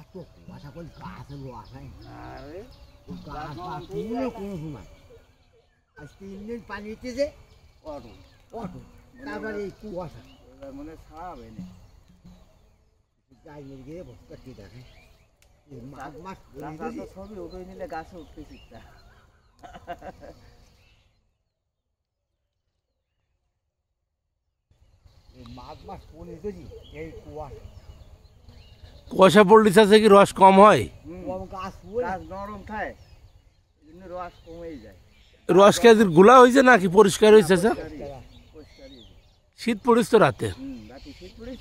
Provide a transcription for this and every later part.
এত কুয়াশা করে গাছের আসায় আরে গাছ পুরো কোনো সময় আজ 3 দিন পানি উঠেছে অটো অটো তারপরে এই কুয়াশা মানে ছাড়াবে না গাছ মেরে গিয়ে বসে কাটি দেখে মাছ মাছ তো সবই উঠে নিলে গাছে উঠতে শিখতা এই মাছ মাছ পড়ে গেছি এই কুয়াশা কুয়াশা পড়লে চাষে কি রস কম হয়? গাছ নরম থাকে রস কমেই যায়। রস কি গুলা হয়েছে নাকি পরিষ্কার হয়েছে? শীত পড়িস তো রাতে, শীত পড়িস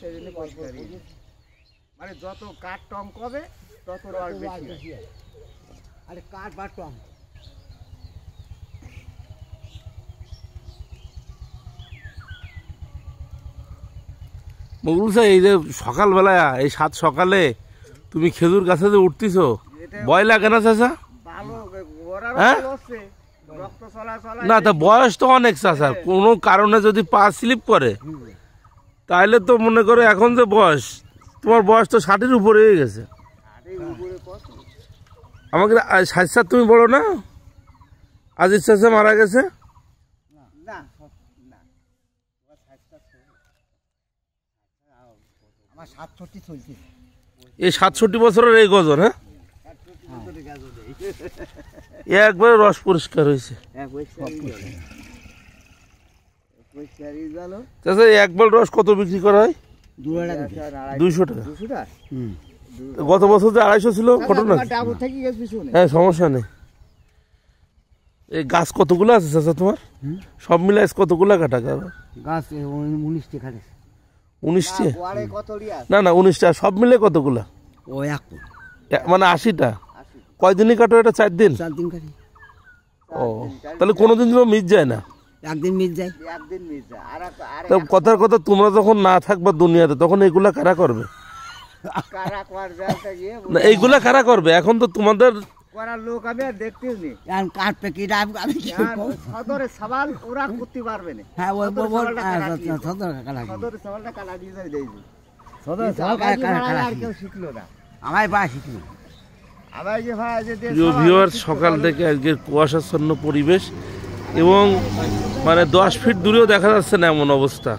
মানে যত কাঠ টম কবে তত রস বেশি। আরে কাঠ বা টম মকবুল সাহেব, এই যে সকালবেলা এই 7 সকালে তুমি খেজুর গাছে যে উঠতেছ, ভয় লাগে না চাচা? হ্যাঁ না, তা বয়স তো অনেক চাচা, কোনো কারণে যদি পা স্লিপ করে তাহলে তো মনে করো এখন যে বয়স, তোমার বয়স তো 60-এর উপরে হয়ে গেছে। আমাকে সাজসাদ তুমি বলো না, আজিজ চাচা মারা গেছে। এই 67 বছরের এই গজন, হ্যাঁ একবারে রস পরিষ্কার হয়েছে। একবার রস কত বিক্রি করা হয়? 200 টাকা। গত বছর যে 250 ছিল ঘটনা। হ্যাঁ সমস্যা নেই। এই গাছ কতগুলো আছে চাচা তোমার? সব মিলে কতগুলো কাটা গাছ? 19টা। 19টা? না না 19টা, সব মিলে কতগুলা? মানে 80টা। কয়দিনই কাটো এটা? 4 দিন। 4 দিন কাটি। ও তাহলে কোনোদিন মিস যায় না? একদিন মিস যায়। তো কথার কথা, তোমরা যখন না থাকবা দুনিয়াতে তখন এইগুলা কারা করবে? না এইগুলা কারা করবে? এখন তো তোমাদের করার লোক আমি আর দেখতেও নেই। এখন কাটবে কি আমি সদরে সওয়াল ওরা করতে পারবে না। হ্যাঁ ওই সদরে সওয়ালটা কালা দিয়ে দেইছি। সদরে সওয়াল কালা আর কেউ শিখলো না। আমায় বা শিখলো। আবার যে ভাই যে ভিউয়ার, সকাল থেকে আজকের কুয়াশাচ্ছন্ন পরিবেশ এবং মানে 10 ফিট দূরেও দেখা যাচ্ছে না এমন অবস্থা।